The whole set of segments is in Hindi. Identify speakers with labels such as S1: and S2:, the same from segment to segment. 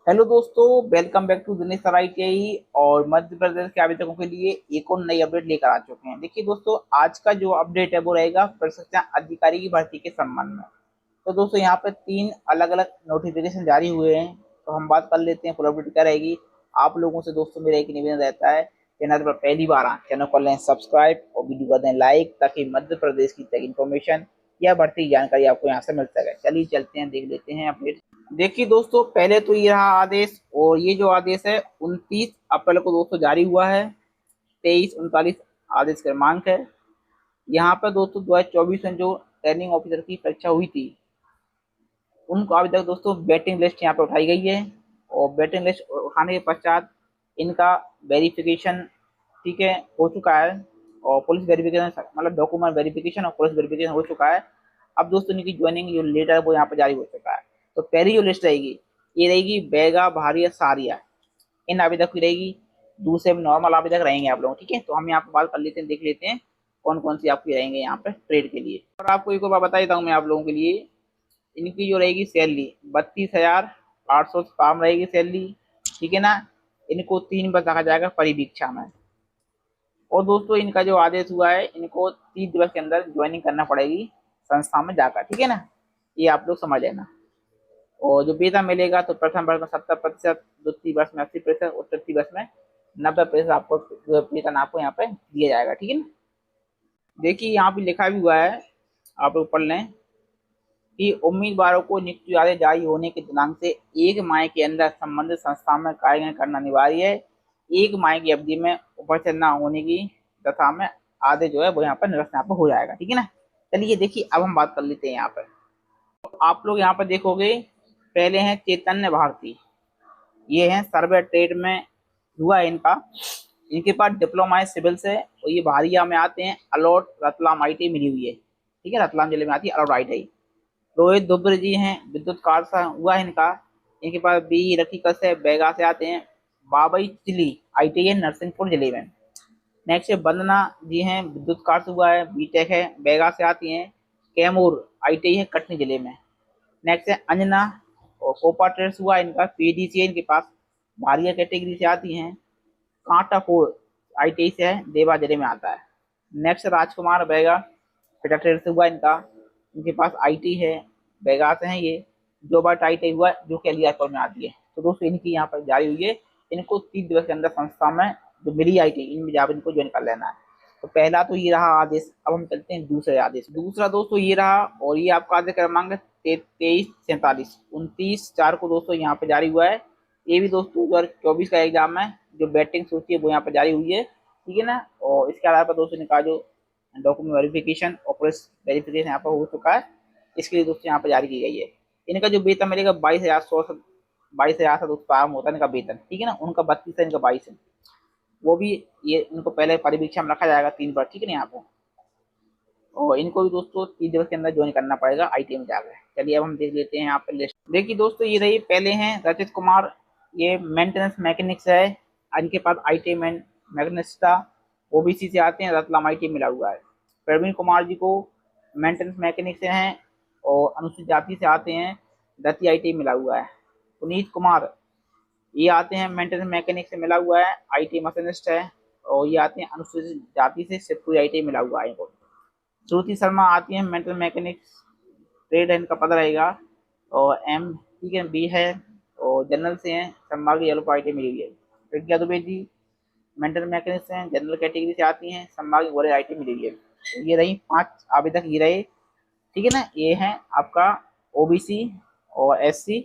S1: हेलो दोस्तों, welcome back to Dinesh sir ITI। और मध्य प्रदेश के आवेदकों के लिए एक और नई अपडेट लेकर आ चुके हैं। देखिए दोस्तों, आज का जो अपडेट है वो रहेगा प्रशिक्षण अधिकारी की भर्ती के संबंध में। तो दोस्तों यहाँ पे तीन अलग अलग नोटिफिकेशन जारी हुए हैं, तो हम बात कर लेते हैं। पूरा अपडेट क्या रहेगी। आप लोगों से दोस्तों मेरा एक निवेदन रहता है, चैनल पर पहली बार आए चैनल को लें सब्सक्राइब और वीडियो कर दें लाइक, ताकि मध्य प्रदेश की तक इन्फॉर्मेशन या भर्ती की जानकारी आपको यहाँ से मिल सके। चलिए चलते हैं, देख लेते हैं अपडेट। देखिए दोस्तों, पहले तो ये रहा आदेश, और ये जो आदेश है 29 अप्रैल को दोस्तों जारी हुआ है। 2339 आदेश क्रमांक है। यहाँ पर दोस्तों 2024 में जो ट्रेनिंग ऑफिसर की परीक्षा हुई थी, उनको अभी तक दोस्तों वेटिंग लिस्ट यहाँ पे उठाई गई है। और वेटिंग लिस्ट उठाने के पश्चात इनका वेरिफिकेशन, ठीक है, हो चुका है। और पुलिस वेरिफिकेशन, मतलब डॉक्यूमेंट वेरिफिकेशन और पुलिस वेरिफिकेशन हो चुका है। अब दोस्तों इनकी ज्वाइनिंग जो लेटर है वो यहाँ पर जारी हो चुका है। तो पहली जो लिस्ट रहेगी, ये रहेगी बैगा, भारिया, सारिया, इन आवेदक की रहेगी। दूसरे में नॉर्मल आवेदक रहेंगे आप लोग, ठीक है। तो हम यहाँ पर बात कर लेते हैं, देख लेते हैं कौन कौन सी आपकी रहेंगे यहाँ पे ट्रेड के लिए। और आपको एक और बात बता देता हूँ मैं आप लोगों के लिए, इनकी जो रहेगी सैलरी 32,800 काम रहेगी सैलरी, ठीक है ना। इनको 3 बार रखा जाएगा परिवीक्षा में। और दोस्तों इनका जो आदेश हुआ है, इनको 30 दिवस के अंदर ज्वाइनिंग करना पड़ेगी संस्था में जाकर, ठीक है ना। ये आप लोग समझ लेना। और जो वेतन मिलेगा तो प्रथम वर्ष में 70%, द्वितीय वर्ष में 80% और तृतीय वर्ष में 90% आपको वेतन आपको यहाँ पे दिया जाएगा, ठीक है ना। देखिए यहाँ पे लिखा भी हुआ है, आप लोग पढ़ लें कि उम्मीदवारों को नियुक्ति आदेश जारी होने के दिनांक से 1 माह के अंदर संबंधित संस्था में कार्य करना अनिवार्य है। 1 माह की अवधि में उपस्थित न होने की दशा में आदेश जो है वो यहाँ पर निरस्त यहाँ पर हो जाएगा, ठीक है ना। चलिए देखिए, अब हम बात कर लेते हैं यहाँ पर। तो आप लोग यहाँ पर देखोगे, पहले हैं चैतन्य भारती। ये हैं सर्वे ट्रेड में हुआ है इनका। इनके पास डिप्लोमा है सिविल से, और ये भारिया में आते हैं। अलॉट रतलाम ITI मिली हुई है, ठीक है, रतलाम जिले में आती है अलॉट ITI। रोहित दुबे जी हैं, विद्युत कार्य से हुआ है इनका। इनके पास BE रखीकस है, बैगा से आते हैं। बाबई चिली ITI है नरसिंहपुर जिले में। नेक्स्ट है वंदना जी हैं, विद्युत कार्य से हुआ है, BTech है, बैगा से आती हैं। कैमूर ITI है कटनी जिले में। नेक्स्ट है अंजना, और कोपा ट्रेड्स हुआ इनका, PDC है इनके पास, भारिया कैटेगरी से आती हैं। कांटापुर ITI से है, देवा जिले में आता है। नेक्स्ट राजकुमार बैगा, फिटर ट्रेड से हुआ इनका। इनके पास IT है, बैगा से हैं ये। जो बार ITI हुआ जो कि अलियारपुर में आती है। तो दोस्तों इनकी यहाँ पर जारी हुई है। इनको 30 दिवस के अंदर संस्था में जो मिली ITI, इनमें जाकर इनको ज्वाइन कर लेना है। तो पहला तो ये रहा आदेश। अब हम चलते हैं दूसरे आदेश। दूसरा दोस्तों ये रहा, और ये आपका आदेश क्रमांक 2347 29/4 को दोस्तों यहाँ पे जारी हुआ है। ये भी दोस्तों 2024 का एग्जाम है। जो बैटिंग सूची है वो यहाँ पे जारी हुई है, ठीक है ना। और इसके आधार पर दोस्तों इनका जो डॉक्यूमेंट वेरिफिकेशन और पुलिस वेरिफिकेशन यहाँ पर हो चुका है। इसके लिए दोस्तों यहाँ पर जारी की गई है। इनका जो वेतन मिलेगा 22,000 से दोस्तों आराम होता है इनका वेतन, ठीक है ना। उनका 32 है, इनका 22 है। वो भी ये इनको पहले परिवीक्षा में रखा जाएगा 3 बार, ठीक है ना यहाँ पे। और इनको भी दोस्तों 30 दिवस के अंदर ज्वाइन करना पड़ेगा ITI में जाकर। चलिए अब हम देख लेते हैं यहाँ पे लिस्ट। देखिए दोस्तों, ये रही पहले हैं रचित कुमार, ये मेंटेनेंस मैकेनिक्स है। इनके पास ITI मैकेनिक्स था, OBC से आते हैं, रतलाम ITI मिला हुआ है। प्रवीण कुमार जी को मेंटेनेंस मैकेनिक्स से हैं, और अनुसूचित जाति से आते हैं, दत्ती ITI मिला हुआ है। पुनीत कुमार, ये आते हैं मेंटेनेंस मैकेनिक से मिला हुआ है, ITI मशीनिस्ट है। और ये आते हैं अनुसूचित जाति से, शिवपुरी ITI मिला हुआ है इनको। श्रुति शर्मा आती है मेंटेनेंस मैकेनिक्स, ट्रेड है इनका पता रहेगा। और M, ठीक है, B है। और जनरल से हैं, संभागीय येलो ITI मिली हुई है। प्रज्ञा दुबे जी मेंटेनेंस मैकेनिक से हैं, जनरल कैटेगरी से आती हैं, संभागीय गोरे ITI मिली हुई है। तो ये रही 5 आवेदक, ये रहे, ठीक है ना। ये है आपका OBC और SC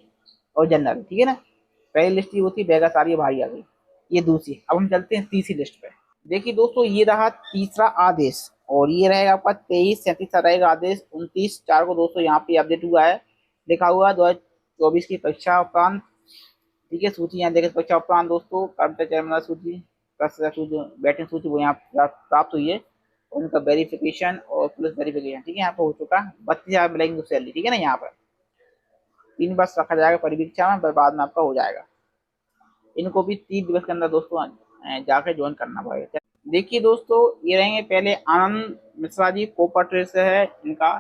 S1: और जनरल, ठीक है ना। पहली लिस्ट वो थी बैगा, सारी भारी आ गई। ये दूसरी। अब हम चलते हैं तीसरी लिस्ट पे। देखिए दोस्तों, ये रहा तीसरा आदेश, और ये रहेगा आपका 2337 का रहेगा आदेश। 29/4 को दोस्तों यहाँ पे अपडेट हुआ है, लिखा हुआ 2024 की परीक्षा उपरांत, ठीक है। सूची यहाँ देखे, परीक्षा उपरांत दोस्तों कर्मचारी सूची, बैटिंग सूची वो यहाँ प्राप्त हुई है। उनका वेरिफिकेशन और पुलिस वेरिफिकेशन, ठीक है, यहाँ पर हो चुका। 32,000 मिलेंगे सैलरी, ठीक है ना। यहाँ पर 3 बार रखा जाएगा परीक्षा में, बाद में आपका हो जाएगा। इनको भी 30 दिवस के अंदर दोस्तों जाकर ज्वाइन करना पड़ेगा। देखिए दोस्तों, ये रहेंगे पहले आनंद मिश्रा जी, कोपर ट्रेड से है इनका,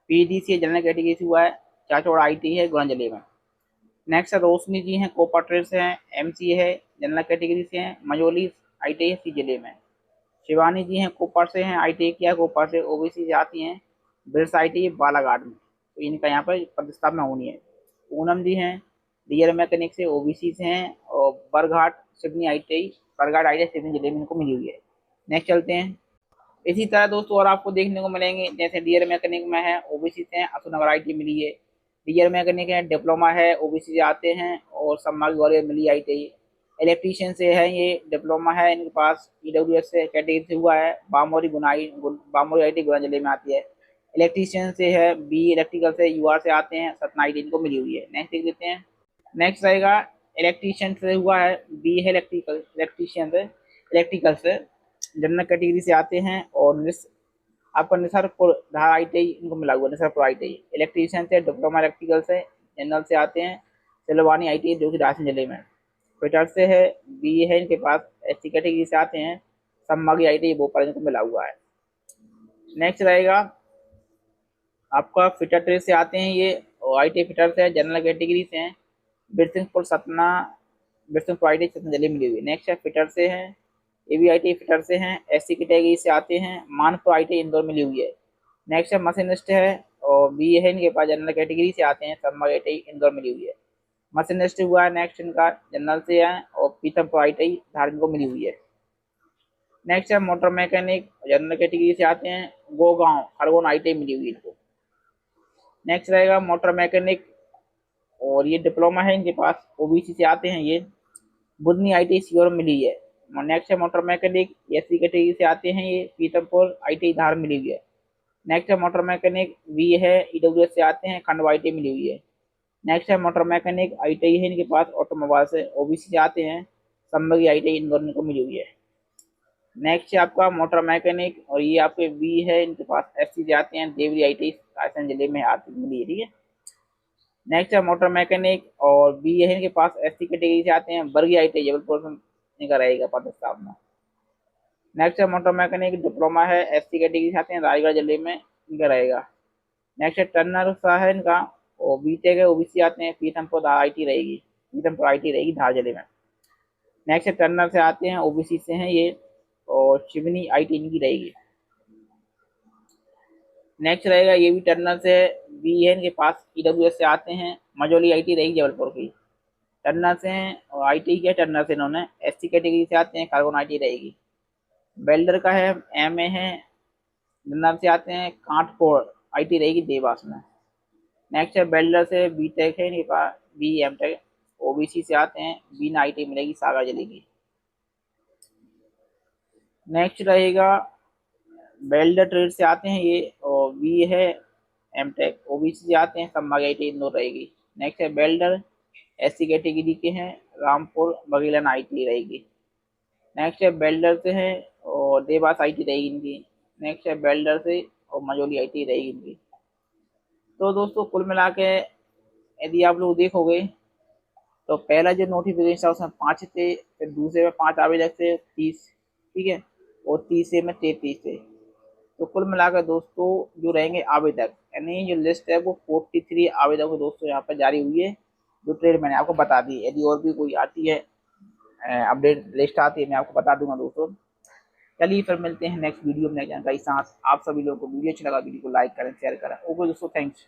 S1: PDC जनरल कैटेगरी से हुआ है, चाचौड़ ITI है गुना जिले में। नेक्स्ट रोशनी जी हैं कोपा ट्रेड से हैं, एमसी है जनरल कैटेगरी से हैं, मजोली आईटीआई सी जिले में। शिवानी जी हैं कोपा से हैं, आईटीआई किया कोपा से, ओबीसी से आती हैं, बिरसा आईटीआई बालाघाट में, तो इनका यहाँ पर प्रतिस्थापना होनी है। पूनम जी हैं डीएल मैकेनिक से, ओबीसी से हैं, और बरघाट आईटीआई सिवनी जिले में इनको मिली हुई है। नेक्स्ट चलते हैं। इसी तरह दोस्तों और आपको देखने को मिलेंगे, जैसे डीएल मैकेनिक में है ओबीसी से हैं, अशोकनगर आईटी मिली है। डीएल मैकेनिक है डिप्लोमा है, ओबीसी से आते हैं, और सम्माग ग्वालियर मिली आईटीआई। इलेक्ट्रीशियन से है, ये डिप्लोमा है इनके पास, ईडब्ल्यूएस से कैटेगरी से हुआ है, बामोरी आईटी गुना जिले में आती है। इलेक्ट्रीशियन से है बी इलेक्ट्रिकल से, यूआर से आते हैं, सतना आईटी इनको मिली हुई है। नेक्स्ट देख लेते हैं। नेक्स्ट रहेगा इलेक्ट्रीशियन से हुआ है, बी है इलेक्ट्रिकल से जनरल कैटेगरी से आते हैं, और आपका निसरपुर धार आईटीआई इनको मिला हुआ, निसरपुर आईटीआई। इलेक्ट्रीशियन से डिप्लोमा इलेक्ट्रिकल से जनरल से आते हैं, सिलवानी आईटीआई जो कि रायसेन जिले में। फिटर से है बी है इनके पास, एसटी कैटेगरी से आते हैं, संभागी आईटीआई भोपाल इनको मिला हुआ है। नेक्स्ट रहेगा आपका फिटर ट्रेड से आते हैं ये, और आईटीआई फिटर से जनरल कैटेगरी से हैं, बिरसिंहपुर आईटीआई सतना जिले में मिली हुई। नेक्स्ट है फिटर से है, एवीआईटी फिटर से हैं, एससी कैटेगरी से आते हैं, मानपुर आईटी इंदौर मिली हुई है। नेक्स्ट है मशीनिस्ट है, और बी है इनके पास, जनरल कैटेगरी से आते हैं, संभाग आईटी इंदौर मिली हुई है। मशीनिस्ट हुआ है नेक्स्ट इनका जनरल से है, और पीथमपुर आईटी धार को मिली हुई है। नेक्स्ट है मोटर मैकेनिक, जनरल कैटेगरी से आते हैं, गोगांव खरगोन आईटी मिली हुई है इनको। नेक्स्ट रहेगा मोटर मैकेनिक, और ये डिप्लोमा है इनके पास, ओबीसी से आते हैं ये, बुधनी आईटी सीओर मिली है। नेक्स्ट है मोटर मैकेनिक, एससी कैटेगरी से आते हैं ये, पीतमपुर आईटी धार मिली हुई है। नेक्स्ट है मोटर मैकेनिक वी है, ईडब्ल्यूएस से आते हैं, खंडवा आईटी मिली हुई है। नेक्स्ट है मोटर मैकेनिक आईटीआई है इनके पास, ऑटोमोबाइल से, ओबीसी से आते हैं, संभागी आईटीआई इंदौर को मिली हुई है। नेक्स्ट है आपका मोटर मैकेनिक, और ये आपके वी है इनके पास, एससी से आते हैं, देवरी आईटीआई रायसेन जिले में आती मिली है। ठीक है। नेक्स्ट है मोटर मैकेनिक, और बी है इनके पास, एससी कैटेगरी से आते हैं, बर्गी आईटीआई जबलपुर में इनका रहेगा प्रतिस्थापना। नेक्स्ट है मोटर मैकेनिक डिप्लोमा है, एससी कैटेगरी से आते हैं, रायगढ़ जिले में इनका रहेगा। नेक्स्ट है टर्नर सा है इनका, और बीटेक है, ओबीसी आते हैं, पीथमपुर आईटी रहेगी धार जिले में। नेक्स्ट है टर्नर से आते हैं, ओबीसी से हैं ये, और शिवनी आईटी इनकी रहेगी। नेक्स्ट रहेगा ये भी टर्नर से, बी है इनके पास, ईडब्ल्यूएस से आते हैं, मजोली आईटी रहेगी जबलपुर की। टर्नर से हैं, और आईटी किया टर्नर से इन्होंने, एससी कैटेगरी से आते हैं, खरगोन आईटी रहेगी। वेल्डर का है, एमए है, जनरल से आते हैं, कांटपुर आईटी रहेगी देवास में। नेक्स्ट है वेल्डर से बीटेक है इनके पास, बी एमटेक, ओबीसी से आते हैं, बीना आईटी मिलेगी सागर जिले की। नेक्स्ट रहेगा वेल्डर ट्रेड से आते हैं ये, और बी है एमटेक, ओबीसी से आते हैं, संभाग आईटी इंदौर रहेगी। नेक्स्ट है वेल्डर, एससी कैटेगरी के हैं, रामपुर बघेलन आईटी रहेगी। नेक्स्ट है वेल्डर से है, और देवास आईटी रहेगी इनकी। नेक्स्ट है वेल्डर से, और मजोली आईटी रहेगी इनकी। तो दोस्तों कुल मिला के यदि आप लोग देखोगे, तो पहला जो नोटिफिकेशन था उसमें 5 थे, फिर दूसरे में 5 आवेदक थे, 30, ठीक है, और तीसरे में 33 थे। तो कुल मिलाकर दोस्तों जो रहेंगे आवेदक, यानी जो लिस्ट है वो 43 आवेदक दोस्तों यहाँ पर जारी हुई है, जो ट्रेड मैंने आपको बता दी। यदि और भी कोई आती है अपडेट लिस्ट आती है, मैं आपको बता दूंगा दोस्तों। चलिए फिर मिलते हैं नेक्स्ट वीडियो में नई जानकारी साथ। आप सभी लोगों को वीडियो अच्छा लगा, वीडियो को लाइक करें, शेयर करें। ओके दोस्तों, थैंक्स।